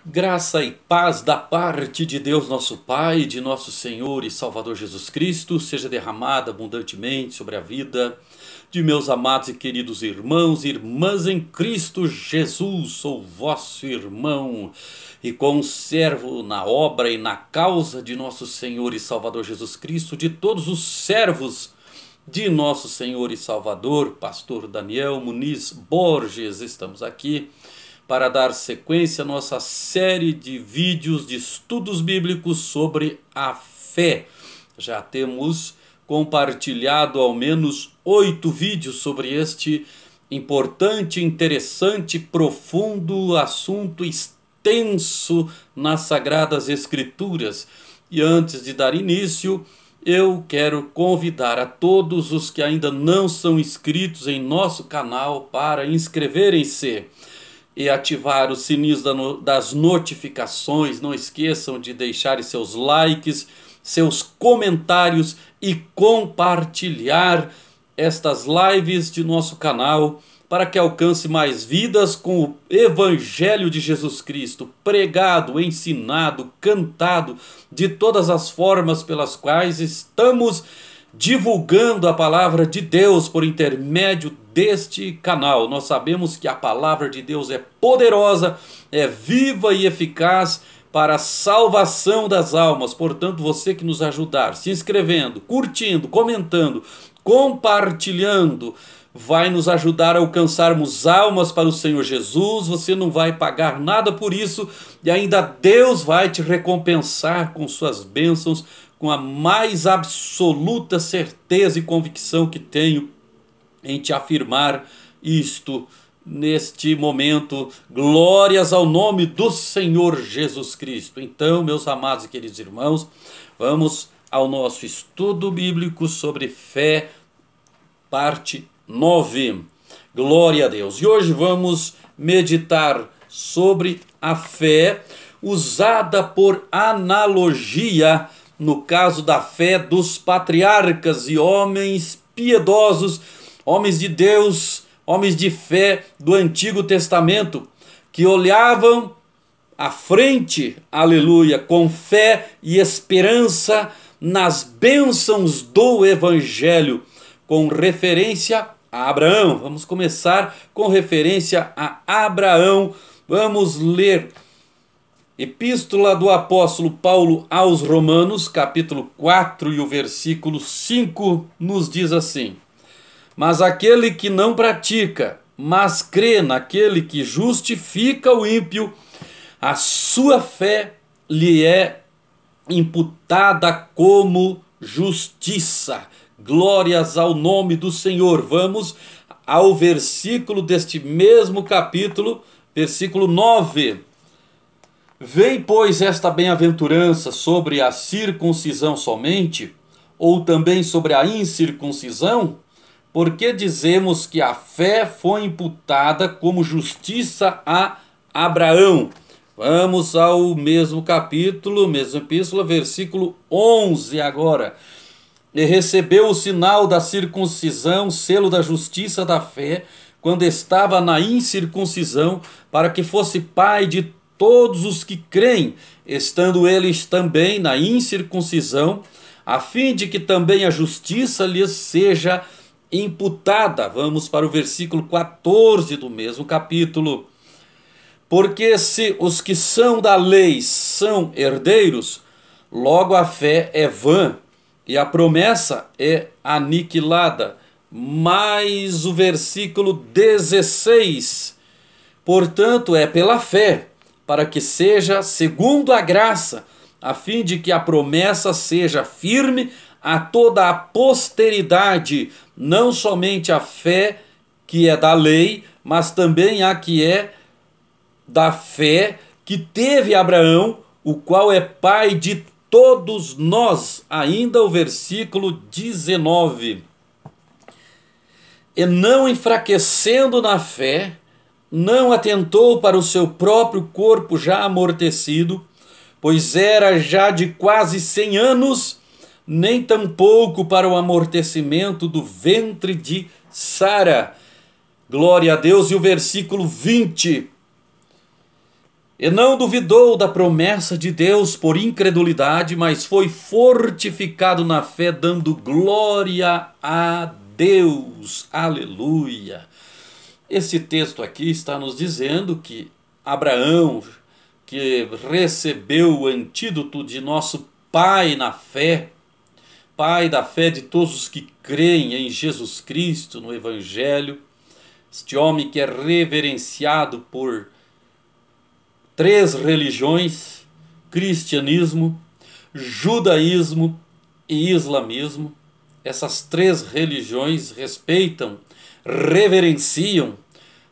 Graça e paz da parte de Deus nosso Pai, de nosso Senhor e Salvador Jesus Cristo, seja derramada abundantemente sobre a vida de meus amados e queridos irmãos e irmãs em Cristo Jesus. Sou vosso irmão e conservo na obra e na causa de nosso Senhor e Salvador Jesus Cristo, de todos os servos de nosso Senhor e Salvador, pastor Daniel Muniz Borges. Estamos aqui para dar sequência à nossa série de vídeos de estudos bíblicos sobre a fé. Já temos compartilhado ao menos 8 vídeos sobre este importante, interessante, profundo assunto extenso nas Sagradas Escrituras. E antes de dar início, eu quero convidar a todos os que ainda não são inscritos em nosso canal para inscreverem-se e ativar os sininhos das notificações. Não esqueçam de deixarem seus likes, seus comentários e compartilhar estas lives de nosso canal para que alcance mais vidas com o Evangelho de Jesus Cristo, pregado, ensinado, cantado, de todas as formas pelas quais estamos divulgando a palavra de Deus por intermédio deste canal. Nós sabemos que a palavra de Deus é poderosa, é viva e eficaz para a salvação das almas. Portanto, você que nos ajudar, se inscrevendo, curtindo, comentando, compartilhando, vai nos ajudar a alcançarmos almas para o Senhor Jesus. Você não vai pagar nada por isso e ainda Deus vai te recompensar com suas bênçãos, com a mais absoluta certeza e convicção que tenho em te afirmar isto neste momento. Glórias ao nome do Senhor Jesus Cristo. Então, meus amados e queridos irmãos, vamos ao nosso estudo bíblico sobre fé, parte 9. Glória a Deus. E hoje vamos meditar sobre a fé usada por analogia no caso da fé dos patriarcas e homens piedosos, homens de Deus, homens de fé do Antigo Testamento, que olhavam à frente, aleluia, com fé e esperança nas bênçãos do Evangelho, com referência a Abraão. Vamos começar com referência a Abraão. Vamos ler Epístola do apóstolo Paulo aos Romanos, capítulo 4 e o versículo 5 nos diz assim: mas aquele que não pratica, mas crê naquele que justifica o ímpio, a sua fé lhe é imputada como justiça. Glórias ao nome do Senhor. Vamos ao versículo deste mesmo capítulo, versículo 9. Vem, pois, esta bem-aventurança sobre a circuncisão somente, ou também sobre a incircuncisão? Porque dizemos que a fé foi imputada como justiça a Abraão. Vamos ao mesmo capítulo, mesma epístola, versículo 11 agora. E recebeu o sinal da circuncisão, selo da justiça da fé, quando estava na incircuncisão, para que fosse pai de todos os que creem, estando eles também na incircuncisão, a fim de que também a justiça lhes seja imputada. Vamos para o versículo 14 do mesmo capítulo. Porque se os que são da lei são herdeiros, logo a fé é vã e a promessa é aniquilada. Mais o versículo 16. Portanto, é pela fé, para que seja segundo a graça, a fim de que a promessa seja firme a toda a posteridade, não somente a fé que é da lei, mas também a que é da fé que teve Abraão, o qual é pai de todos nós. Ainda o versículo 19. E não enfraquecendo na fé, não atentou para o seu próprio corpo já amortecido, pois era já de quase 100 anos, nem tampouco para o amortecimento do ventre de Sara. Glória a Deus. E o versículo 20. E não duvidou da promessa de Deus por incredulidade, mas foi fortificado na fé, dando glória a Deus. Aleluia. Esse texto aqui está nos dizendo que Abraão, que recebeu o antídoto de nosso pai na fé, pai da fé de todos os que creem em Jesus Cristo, no Evangelho, este homem que é reverenciado por três religiões: cristianismo, judaísmo e islamismo. Essas três religiões respeitam, reverenciam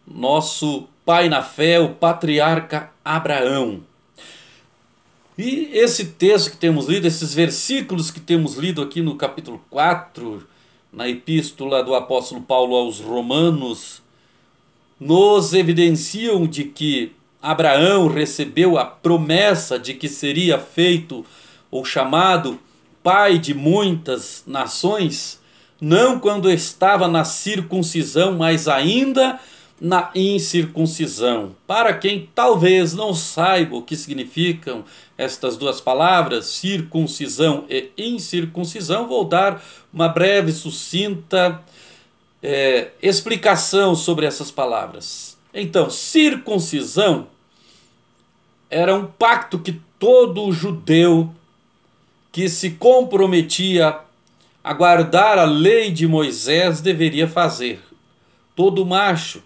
nosso pai na fé, o patriarca Abraão. E esse texto que temos lido, esses versículos que temos lido aqui no capítulo 4, na epístola do apóstolo Paulo aos Romanos, nos evidenciam de que Abraão recebeu a promessa de que seria feito ou chamado pai de muitas nações, não quando estava na circuncisão, mas ainda na incircuncisão. Para quem talvez não saiba o que significam estas duas palavras, circuncisão e incircuncisão, vou dar uma breve, sucinta explicação sobre essas palavras. Então, circuncisão era um pacto que todo judeu que se comprometia a guardar a lei de Moisés deveria fazer. Todo macho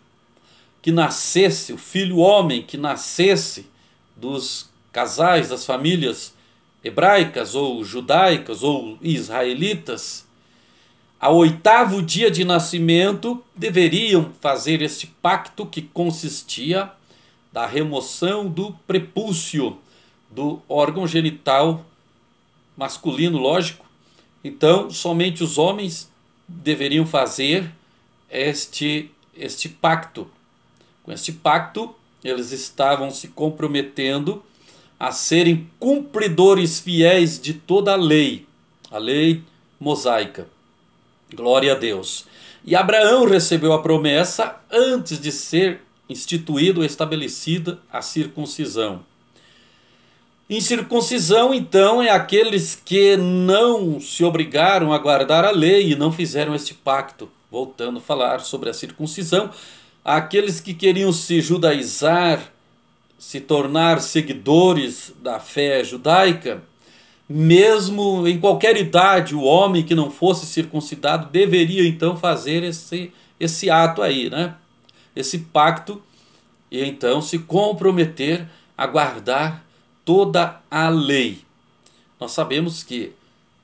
que nascesse, o filho homem que nascesse dos casais, das famílias hebraicas ou judaicas ou israelitas, ao 8º dia de nascimento deveriam fazer este pacto, que consistia da remoção do prepúcio, do órgão genital masculino, lógico. Então, somente os homens deveriam fazer este pacto. Com este pacto, eles estavam se comprometendo a serem cumpridores fiéis de toda a lei mosaica. Glória a Deus. E Abraão recebeu a promessa antes de ser instituída ou estabelecida a circuncisão. Incircuncisão, então, é aqueles que não se obrigaram a guardar a lei e não fizeram este pacto. Voltando a falar sobre a circuncisão, aqueles que queriam se judaizar, se tornar seguidores da fé judaica, mesmo em qualquer idade, o homem que não fosse circuncidado deveria então fazer esse ato aí, né? Esse pacto, e então se comprometer a guardar toda a lei. Nós sabemos que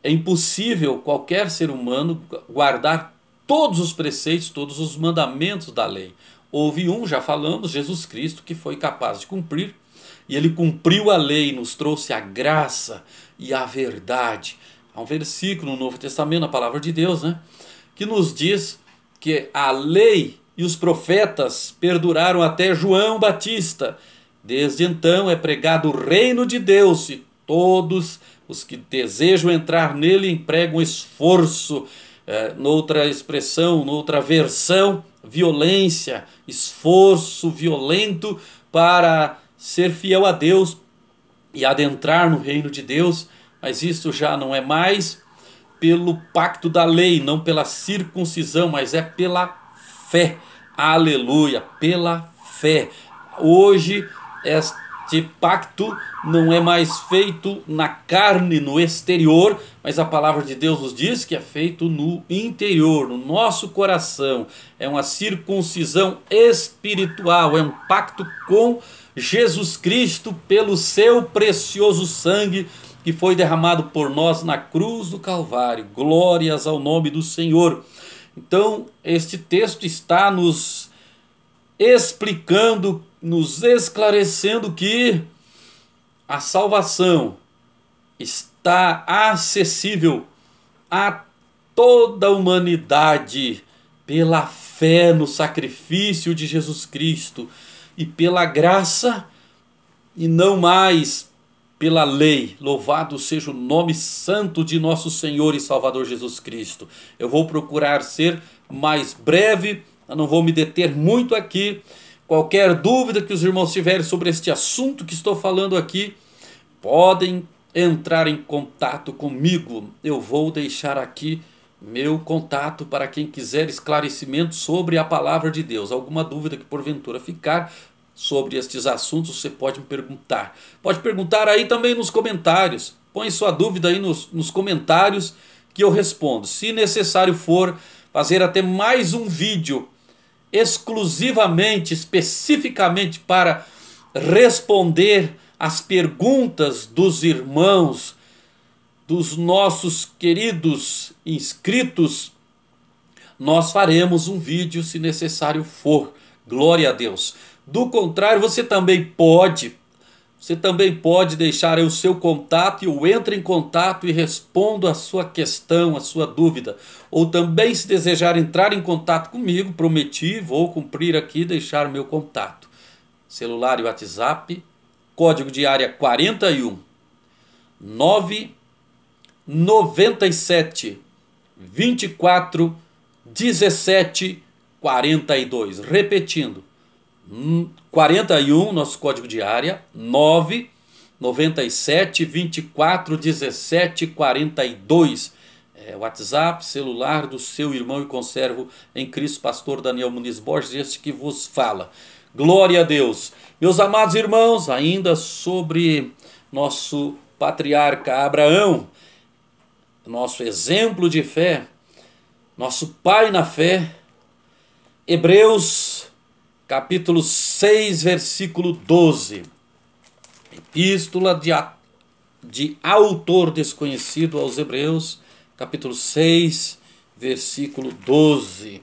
é impossível qualquer ser humano guardar todos os preceitos, todos os mandamentos da lei. Houve um, já falamos, Jesus Cristo, que foi capaz de cumprir, e ele cumpriu a lei, nos trouxe a graça e a verdade. Há um versículo no Novo Testamento, na palavra de Deus, né, que nos diz que a lei e os profetas perduraram até João Batista. Desde então é pregado o reino de Deus, e todos os que desejam entrar nele empregam esforço, noutra expressão, noutra versão, violência, esforço violento para ser fiel a Deus e adentrar no reino de Deus. Mas isso já não é mais pelo pacto da lei, não pela circuncisão, mas é pela fé. Aleluia, pela fé. Hoje este pacto não é mais feito na carne, no exterior, mas a palavra de Deus nos diz que é feito no interior, no nosso coração. É uma circuncisão espiritual, é um pacto com Jesus Cristo pelo seu precioso sangue que foi derramado por nós na cruz do Calvário. Glórias ao nome do Senhor. Então, este texto está nos explicando, nos esclarecendo que a salvação está acessível a toda a humanidade pela fé no sacrifício de Jesus Cristo e pela graça, e não mais pela lei. Louvado seja o nome santo de nosso Senhor e Salvador Jesus Cristo. Eu vou procurar ser mais breve, eu não vou me deter muito aqui, Qualquer dúvida que os irmãos tiverem sobre este assunto que estou falando aqui, podem entrar em contato comigo. Eu vou deixar aqui meu contato para quem quiser esclarecimento sobre a palavra de Deus. Alguma dúvida que porventura ficar sobre estes assuntos, você pode me perguntar. Pode perguntar aí também nos comentários. Põe sua dúvida aí nos comentários que eu respondo. Se necessário for, fazer até mais um vídeo exclusivamente, especificamente para responder as perguntas dos irmãos, dos nossos queridos inscritos, nós faremos um vídeo se necessário for. Glória a Deus. Do contrário, você também pode deixar aí o seu contato e eu entro em contato e respondo a sua questão, a sua dúvida. Ou também, se desejar entrar em contato comigo, prometi, vou cumprir aqui, deixar meu contato. Celular e WhatsApp, código de área 41 997 24 17 42. Repetindo, 41, nosso código de área, 997 24 17 42. WhatsApp, celular do seu irmão e conservo em Cristo, pastor Daniel Muniz Borges, este que vos fala. Glória a Deus. Meus amados irmãos, ainda sobre nosso patriarca Abraão, nosso exemplo de fé, nosso pai na fé, Hebreus capítulo 6, versículo 12. Epístola de autor desconhecido aos Hebreus, capítulo 6, versículo 12.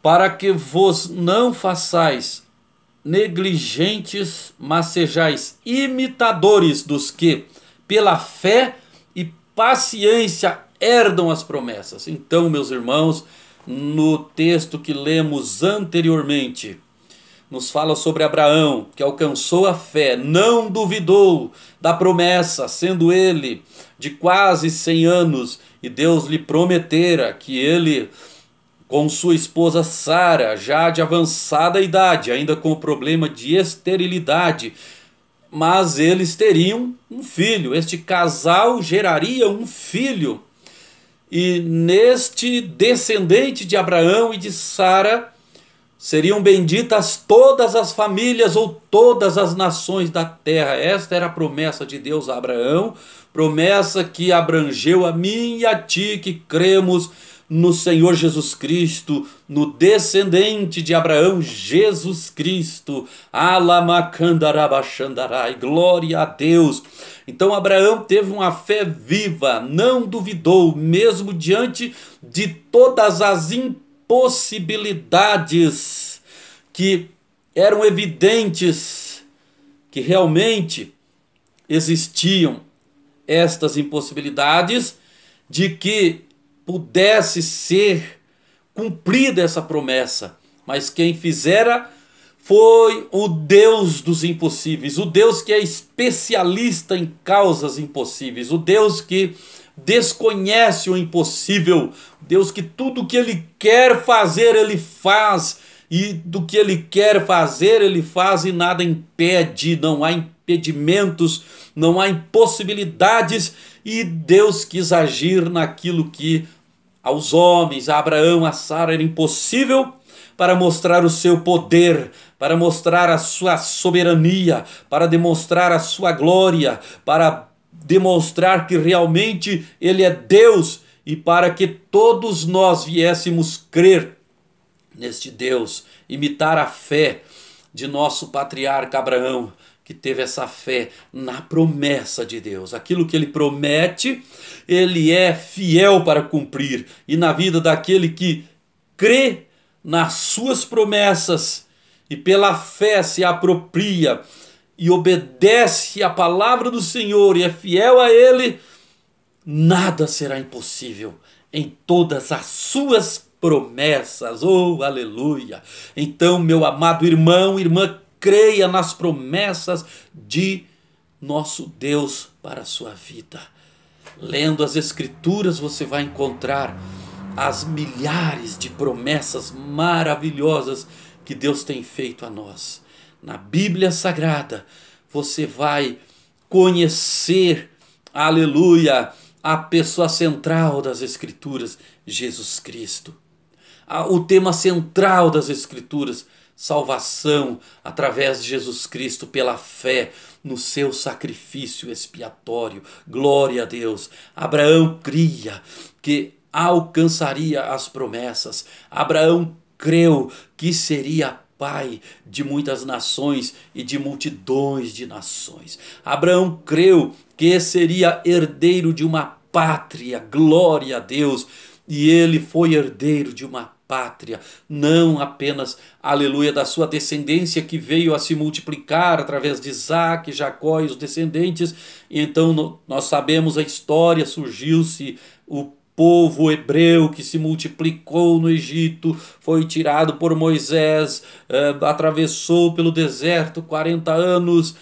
Para que vos não façais negligentes, mas sejais imitadores dos que, pela fé e paciência, herdam as promessas. Então, meus irmãos, no texto que lemos anteriormente, nos fala sobre Abraão, que alcançou a fé, não duvidou da promessa, sendo ele de quase 100 anos, e Deus lhe prometera que ele, com sua esposa Sara, já de avançada idade, ainda com o problema de esterilidade, mas eles teriam um filho, este casal geraria um filho, e neste descendente de Abraão e de Sara seriam benditas todas as famílias ou todas as nações da terra. Esta era a promessa de Deus a Abraão, promessa que abrangeu a mim e a ti que cremos no Senhor Jesus Cristo, no descendente de Abraão, Jesus Cristo. Alamacandarabachandarai, glória a Deus. Então Abraão teve uma fé viva, não duvidou, mesmo diante de todas as impossibilidades que eram evidentes, que realmente existiam estas impossibilidades de que pudesse ser cumprida essa promessa, mas quem fizera foi o Deus dos impossíveis, o Deus que é especialista em causas impossíveis, o Deus que desconhece o impossível, Deus que tudo que Ele quer fazer, Ele faz, e do que Ele quer fazer, Ele faz e nada impede, não há impedimentos, não há impossibilidades, e Deus quis agir naquilo que aos homens, a Abraão, a Sara, era impossível, para mostrar o seu poder, para mostrar a sua soberania, para demonstrar a sua glória, para demonstrar que realmente Ele é Deus, e para que todos nós viéssemos crer neste Deus, imitar a fé de nosso patriarca Abraão, que teve essa fé na promessa de Deus. Aquilo que Ele promete, Ele é fiel para cumprir. E na vida daquele que crê nas suas promessas e pela fé se apropria e obedece à palavra do Senhor e é fiel a Ele, nada será impossível em todas as suas promessas. Oh, aleluia! Então, meu amado irmão, irmã, creia nas promessas de nosso Deus para a sua vida. Lendo as Escrituras, você vai encontrar as milhares de promessas maravilhosas que Deus tem feito a nós. Na Bíblia Sagrada você vai conhecer, aleluia, a pessoa central das Escrituras, Jesus Cristo. O tema central das Escrituras, salvação através de Jesus Cristo pela fé no seu sacrifício expiatório. Glória a Deus. Abraão cria que alcançaria as promessas. Abraão creu que seria pai de muitas nações e de multidões de nações. Abraão creu que seria herdeiro de uma pátria. Glória a Deus. E ele foi herdeiro de uma pátria, não apenas, aleluia, da sua descendência que veio a se multiplicar através de Isaac, Jacó e os descendentes. E então nós sabemos a história, surgiu-se o povo hebreu que se multiplicou no Egito, foi tirado por Moisés, atravessou pelo deserto 40 anos,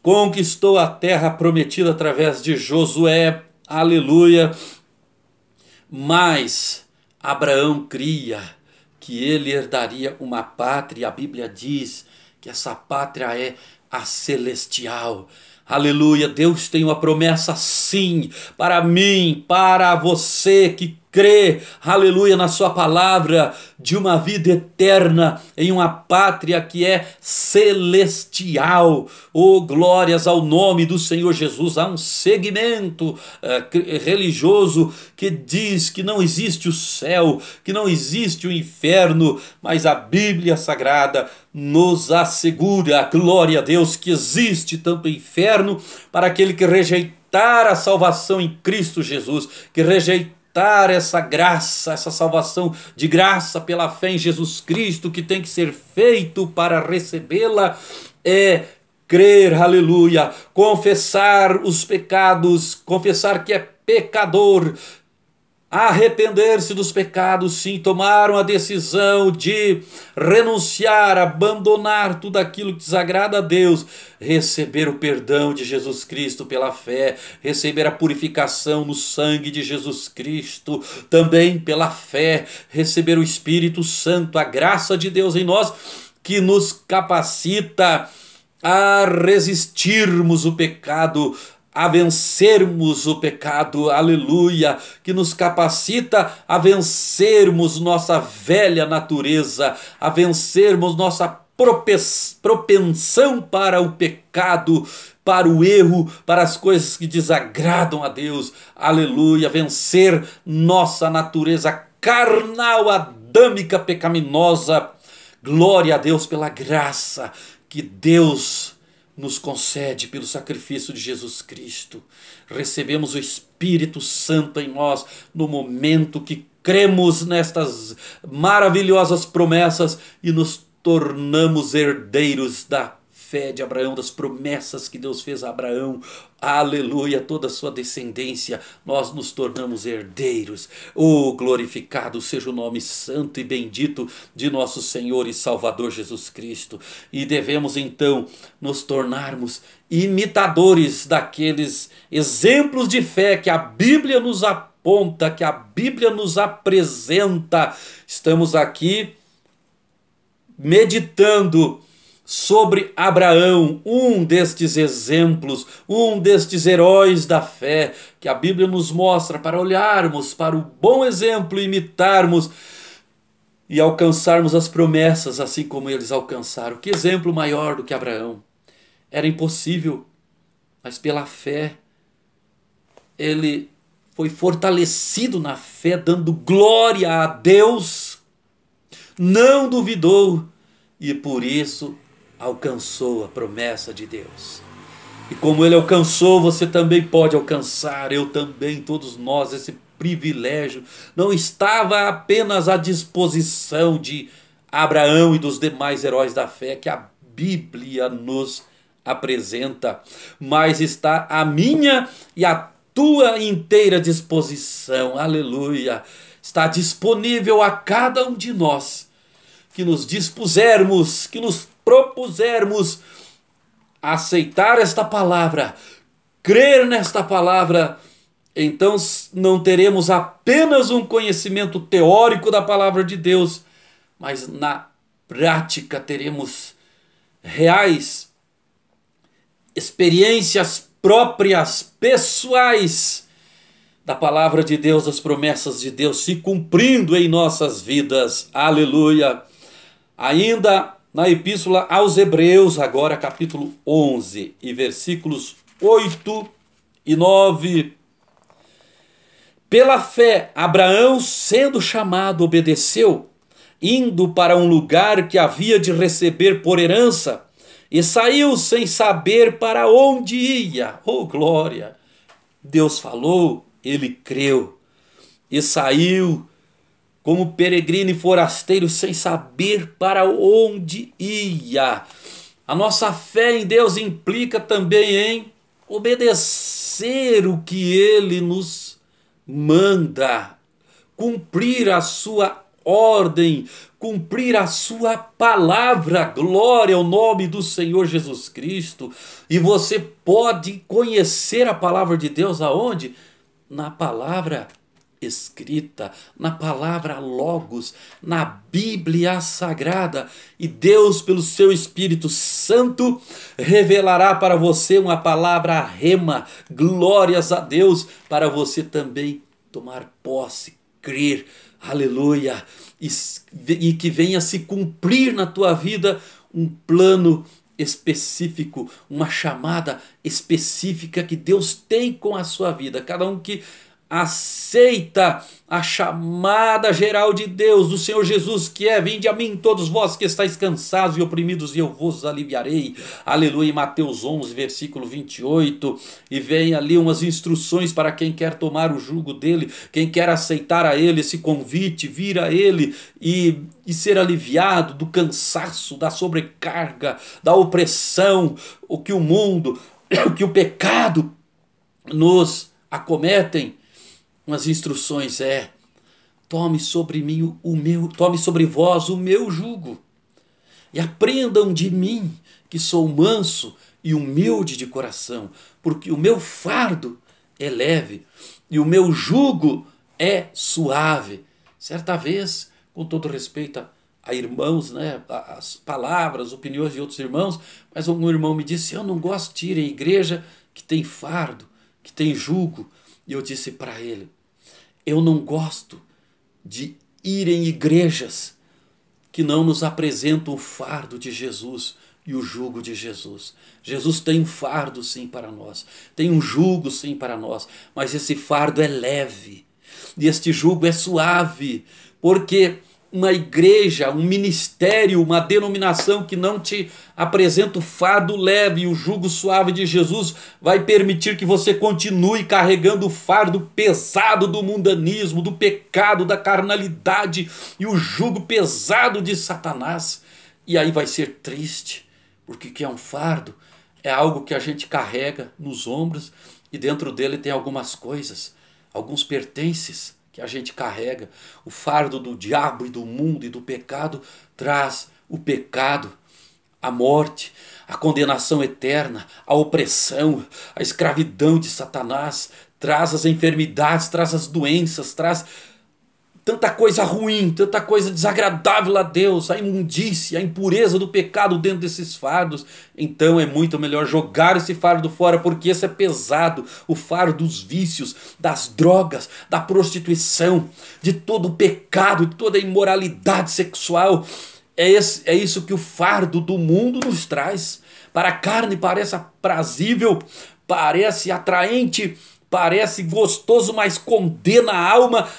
conquistou a terra prometida através de Josué, aleluia. Mas Abraão cria que ele herdaria uma pátria. A Bíblia diz que essa pátria é a celestial. Aleluia, Deus tem uma promessa sim para mim, para você que crê, aleluia, na sua palavra, de uma vida eterna em uma pátria que é celestial. Oh, glórias ao nome do Senhor Jesus. Há um segmento religioso que diz que não existe o céu, que não existe o inferno, mas a Bíblia Sagrada nos assegura, glória a Deus, que existe tanto o inferno para aquele que rejeitar a salvação em Cristo Jesus, que rejeitar essa graça, essa salvação de graça pela fé em Jesus Cristo, que tem que ser feito para recebê-la, é crer, aleluia, confessar os pecados, confessar que é pecador, arrepender-se dos pecados, sim, tomaram a decisão de renunciar, abandonar tudo aquilo que desagrada a Deus, receber o perdão de Jesus Cristo pela fé, receber a purificação no sangue de Jesus Cristo, também pela fé, receber o Espírito Santo, a graça de Deus em nós, que nos capacita a resistirmos o pecado, a vencermos o pecado, aleluia, que nos capacita a vencermos nossa velha natureza, a vencermos nossa propensão para o pecado, para o erro, para as coisas que desagradam a Deus, aleluia, vencer nossa natureza carnal, adâmica, pecaminosa. Glória a Deus pela graça que Deus nos concede pelo sacrifício de Jesus Cristo. Recebemos o Espírito Santo em nós no momento que cremos nestas maravilhosas promessas e nos tornamos herdeiros da fé de Abraão, das promessas que Deus fez a Abraão, aleluia, toda a sua descendência, nós nos tornamos herdeiros. Oh, glorificado seja o nome santo e bendito de nosso Senhor e Salvador Jesus Cristo. E devemos então nos tornarmos imitadores daqueles exemplos de fé que a Bíblia nos aponta, que a Bíblia nos apresenta. Estamos aqui meditando sobre Abraão, um destes exemplos, um destes heróis da fé, que a Bíblia nos mostra para olharmos para o bom exemplo, imitarmos e alcançarmos as promessas assim como eles alcançaram. Que exemplo maior do que Abraão? Era impossível, mas pela fé ele foi fortalecido na fé, dando glória a Deus, não duvidou e por isso alcançou a promessa de Deus. E como ele alcançou, você também pode alcançar, eu também, todos nós. Esse privilégio não estava apenas à disposição de Abraão e dos demais heróis da fé que a Bíblia nos apresenta, mas está à minha e à tua inteira disposição, aleluia. Está disponível a cada um de nós que nos dispusermos, que nos propusermos a aceitar esta palavra, crer nesta palavra. Então não teremos apenas um conhecimento teórico da palavra de Deus, mas na prática, teremos reais experiências próprias, pessoais, da palavra de Deus, das promessas de Deus se cumprindo em nossas vidas. Aleluia! Ainda na Epístola aos Hebreus, agora capítulo 11 e versículos 8 e 9. Pela fé, Abraão, sendo chamado, obedeceu, indo para um lugar que havia de receber por herança, e saiu sem saber para onde ia. Oh, glória! Deus falou, ele creu, e saiu como peregrino e forasteiro sem saber para onde ia. A nossa fé em Deus implica também em obedecer o que ele nos manda, cumprir a sua ordem, cumprir a sua palavra. Glória ao nome do Senhor Jesus Cristo. E você pode conhecer a palavra de Deus aonde? Na palavra escrita, na palavra Logos, na Bíblia Sagrada. E Deus, pelo seu Espírito Santo, revelará para você uma palavra rema. Glórias a Deus, para você também tomar posse, crer. Aleluia! E que venha se cumprir na tua vida um plano específico, uma chamada específica que Deus tem com a sua vida. Cada um que aceita a chamada geral de Deus, do Senhor Jesus, que é: vinde a mim todos vós que estáis cansados e oprimidos, e eu vos aliviarei. Aleluia. Em Mateus 11 versículo 28, e vem ali umas instruções para quem quer tomar o jugo dele, quem quer aceitar a ele esse convite, vir a ele e ser aliviado do cansaço, da sobrecarga, da opressão, o que o mundo, o que o pecado nos acometem. As instruções tome sobre mim tome sobre vós o meu jugo, e aprendam de mim, que sou manso e humilde de coração, porque o meu fardo é leve e o meu jugo é suave. Certa vez, com todo respeito a irmãos, as palavras, opiniões de outros irmãos, mas um irmão me disse: eu não gosto de ir em igreja que tem fardo, que tem jugo. E eu disse para ele: eu não gosto de ir em igrejas que não nos apresentam o fardo de Jesus e o jugo de Jesus. Jesus tem um fardo sim para nós, tem um jugo sim para nós, mas esse fardo é leve e este jugo é suave, porque uma igreja, um ministério, uma denominação que não te apresenta o fardo leve e o jugo suave de Jesus vai permitir que você continue carregando o fardo pesado do mundanismo, do pecado, da carnalidade e o jugo pesado de Satanás. E aí vai ser triste, porque que é um fardo? É algo que a gente carrega nos ombros e dentro dele tem algumas coisas, alguns pertences que a gente carrega. O fardo do diabo e do mundo e do pecado traz o pecado, a morte, a condenação eterna, a opressão, a escravidão de Satanás, traz as enfermidades, traz as doenças, traz tanta coisa ruim, tanta coisa desagradável a Deus, a imundícia, a impureza do pecado dentro desses fardos. Então é muito melhor jogar esse fardo fora, porque esse é pesado. O fardo dos vícios, das drogas, da prostituição, de todo o pecado, de toda a imoralidade sexual. É isso que o fardo do mundo nos traz. Para a carne parece aprazível, parece atraente, parece gostoso, mas condena a alma,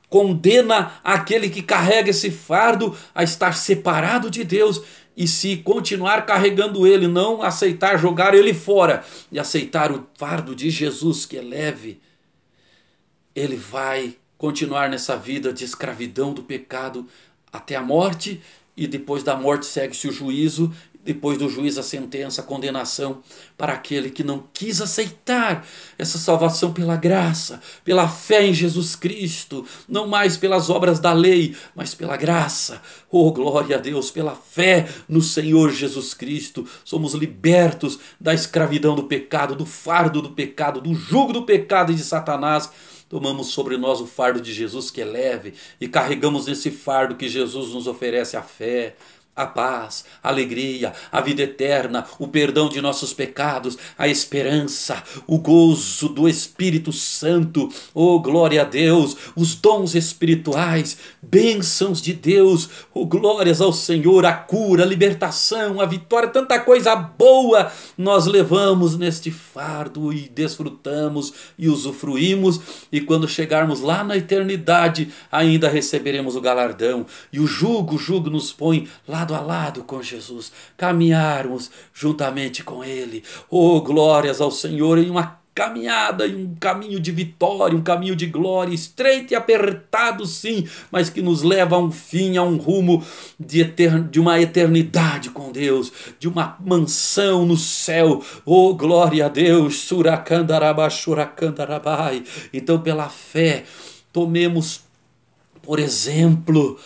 condena aquele que carrega esse fardo a estar separado de Deus. E se continuar carregando ele, não aceitar jogar ele fora e aceitar o fardo de Jesus, que é leve, ele vai continuar nessa vida de escravidão do pecado até a morte. E depois da morte segue-se o juízo. Depois do juízo, a sentença, a condenação para aquele que não quis aceitar essa salvação pela graça, pela fé em Jesus Cristo, não mais pelas obras da lei, mas pela graça. Oh, glória a Deus, pela fé no Senhor Jesus Cristo, somos libertos da escravidão do pecado, do fardo do pecado, do jugo do pecado e de Satanás. Tomamos sobre nós o fardo de Jesus, que é leve, e carregamos esse fardo que Jesus nos oferece, a fé. a paz, a alegria, a vida eterna, o perdão de nossos pecados, a esperança, o gozo do Espírito Santo, oh glória a Deus, os dons espirituais, bênçãos de Deus, oh glórias ao Senhor, a cura, a libertação, a vitória, tanta coisa boa nós levamos neste fardo e desfrutamos e usufruímos, e quando chegarmos lá na eternidade ainda receberemos o galardão, e o jugo nos põe lado a lado com Jesus, caminharmos juntamente com Ele, oh glórias ao Senhor, em uma caminhada, em um caminho de vitória, um caminho de glória, estreito e apertado sim, mas que nos leva a um fim, a um rumo de uma eternidade com Deus, de uma mansão no céu, oh glória a Deus, Surakandaraba, Shurakandarabai. Então pela fé, tomemos por exemplo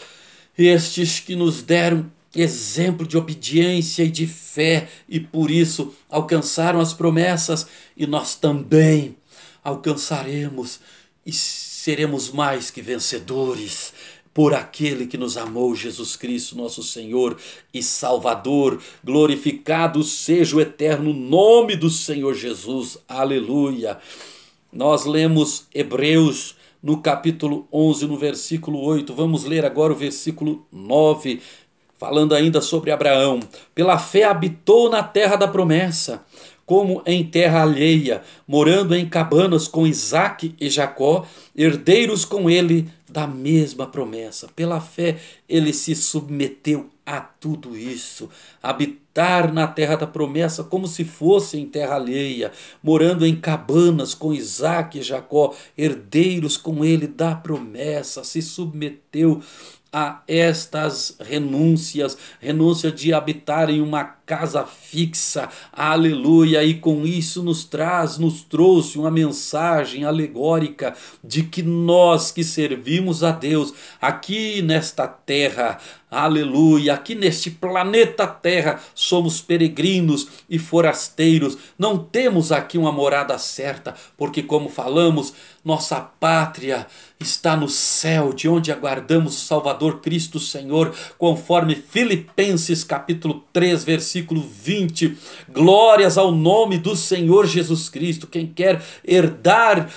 estes que nos deram exemplo de obediência e de fé, e por isso alcançaram as promessas, e nós também alcançaremos e seremos mais que vencedores por aquele que nos amou, Jesus Cristo, nosso Senhor e Salvador. Glorificado seja o eterno nome do Senhor Jesus, aleluia. Nós lemos Hebreus no capítulo 11, no versículo 8, vamos ler agora o versículo 9, falando ainda sobre Abraão. Pela fé habitou na terra da promessa, como em terra alheia, morando em cabanas com Isaque e Jacó, herdeiros com ele da mesma promessa. Pela fé ele se submeteu a tudo isso, habitar na terra da promessa como se fosse em terra alheia, morando em cabanas com Isaque e Jacó, herdeiros com ele da promessa, se submeteu a estas renúncias, renúncia de habitar em uma casa fixa, aleluia, e com isso nos trouxe uma mensagem alegórica de que nós que servimos a Deus aqui nesta terra, aleluia, aqui neste planeta Terra, somos peregrinos e forasteiros, não temos aqui uma morada certa, porque como falamos, nossa pátria está no céu, de onde aguardamos o Salvador Cristo Senhor, conforme Filipenses capítulo 3, versículo 20, glórias ao nome do Senhor Jesus Cristo. Quem quer herdar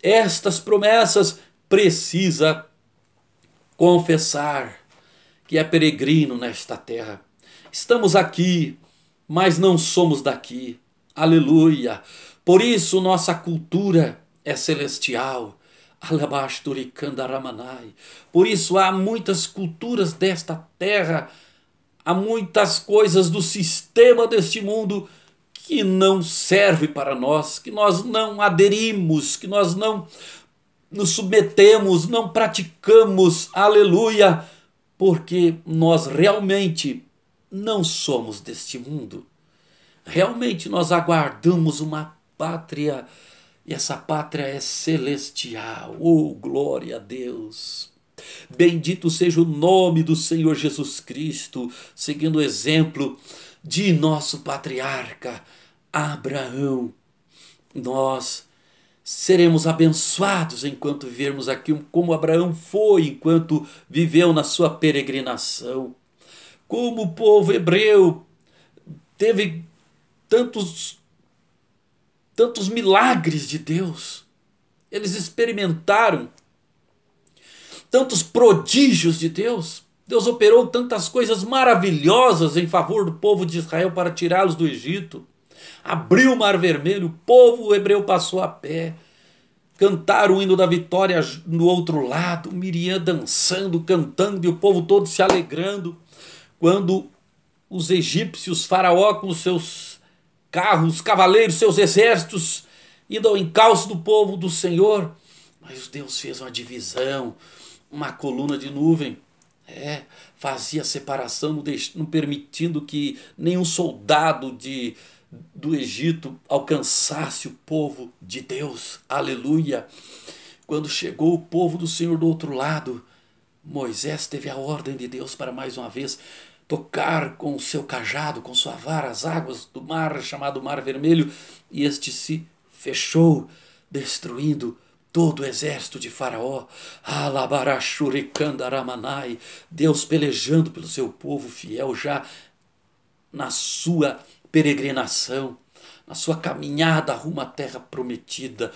estas promessas precisa confessar que é peregrino nesta terra. Estamos aqui, mas não somos daqui, aleluia. Por isso nossa cultura é celestial, por isso há muitas culturas desta terra, há muitas coisas do sistema deste mundo que não serve para nós, que nós não aderimos, que nós não nos submetemos, não praticamos, aleluia, porque nós realmente não somos deste mundo. Realmente nós aguardamos uma pátria, e essa pátria é celestial. Oh, glória a Deus! Bendito seja o nome do Senhor Jesus Cristo, seguindo o exemplo de nosso patriarca Abraão. Nós seremos abençoados enquanto vivermos aqui, como Abraão foi enquanto viveu na sua peregrinação. Como o povo hebreu teve tantos milagres de Deus, eles experimentaram tantos prodígios de Deus. Deus operou tantas coisas maravilhosas em favor do povo de Israel para tirá-los do Egito. Abriu o Mar Vermelho, o povo hebreu passou a pé. Cantaram o hino da vitória no outro lado, Miriam dançando, cantando e o povo todo se alegrando. Quando os egípcios, Faraó com os seus carros, cavaleiros, seus exércitos, indo ao encalço do povo do Senhor, mas Deus fez uma divisão, uma coluna de nuvem, fazia separação, não permitindo que nenhum soldado do Egito alcançasse o povo de Deus, aleluia. Quando chegou o povo do Senhor do outro lado, Moisés teve a ordem de Deus para mais uma vez tocar com o seu cajado, com sua vara, as águas do mar chamado Mar Vermelho, e este se fechou, destruindo todo o exército de Faraó, Alabarashurikandaramanai, Deus pelejando pelo seu povo fiel já na sua peregrinação, na sua caminhada rumo à terra prometida.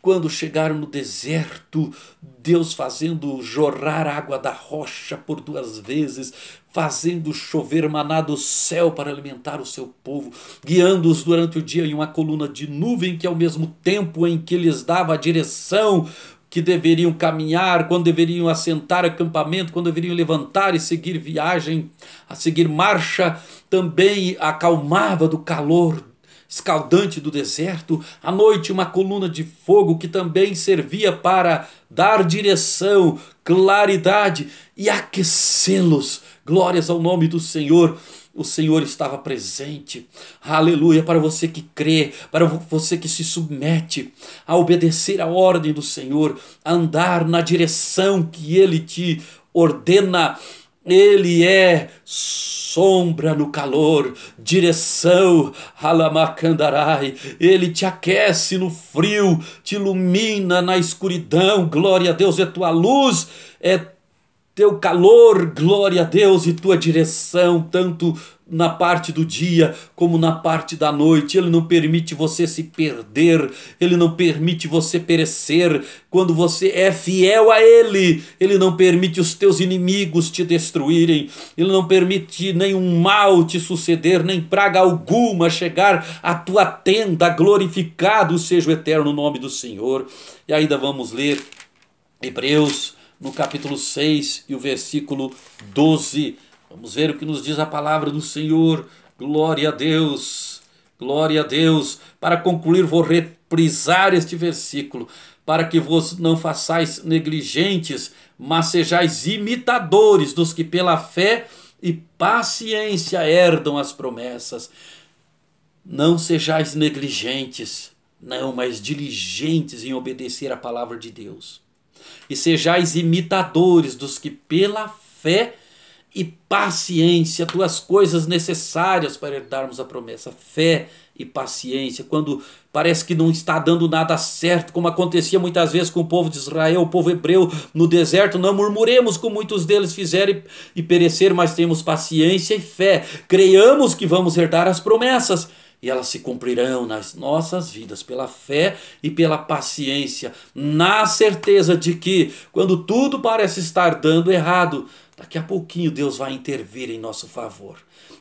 Quando chegaram no deserto, Deus fazendo jorrar água da rocha por 2 vezes, fazendo chover maná do céu para alimentar o seu povo, guiando-os durante o dia em uma coluna de nuvem que ao mesmo tempo em que lhes dava a direção que deveriam caminhar, quando deveriam assentar acampamento, quando deveriam levantar e seguir viagem, a seguir marcha, também acalmava do calor escaldante do deserto. À noite uma coluna de fogo que também servia para dar direção, claridade e aquecê-los. Glórias ao nome do Senhor. O Senhor estava presente, aleluia, para você que crê, para você que se submete a obedecer a ordem do Senhor, a andar na direção que Ele te ordena. Ele é sombra no calor, direção, Halamakandarai. Ele te aquece no frio, te ilumina na escuridão. Glória a Deus, é tua luz, é teu calor, glória a Deus, e tua direção, tanto na parte do dia como na parte da noite. Ele não permite você se perder, Ele não permite você perecer. Quando você é fiel a Ele, Ele não permite os teus inimigos te destruírem, Ele não permite nenhum mal te suceder, nem praga alguma chegar à tua tenda. Glorificado seja o eterno nome do Senhor. E ainda vamos ler Hebreus no capítulo 6 e o versículo 12. Vamos ver o que nos diz a palavra do Senhor. Glória a Deus, glória a Deus. Para concluir, vou reprisar este versículo. Para que vos não façais negligentes, mas sejais imitadores dos que pela fé e paciência herdam as promessas. Não sejais negligentes, não, mas diligentes em obedecer a palavra de Deus. E sejais imitadores dos que pela fé e paciência, 2 coisas necessárias para herdarmos a promessa, fé e paciência. Quando parece que não está dando nada certo, como acontecia muitas vezes com o povo de Israel, o povo hebreu no deserto, não murmuremos como muitos deles fizeram e pereceram, mas temos paciência e fé, creiamos que vamos herdar as promessas, e elas se cumprirão nas nossas vidas pela fé e pela paciência, na certeza de que quando tudo parece estar dando errado, daqui a pouquinho Deus vai intervir em nosso favor.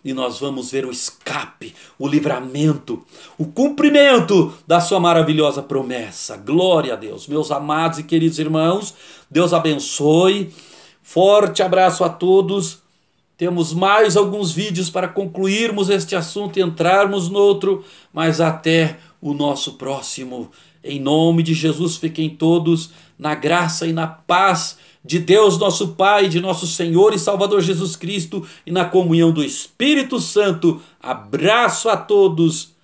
E nós vamos ver o escape, o livramento, o cumprimento da sua maravilhosa promessa. Glória a Deus. Meus amados e queridos irmãos, Deus abençoe. Forte abraço a todos. Temos mais alguns vídeos para concluirmos este assunto e entrarmos no outro, mas até o nosso próximo. Em nome de Jesus, fiquem todos na graça e na paz de Deus nosso Pai, de nosso Senhor e Salvador Jesus Cristo e na comunhão do Espírito Santo. Abraço a todos.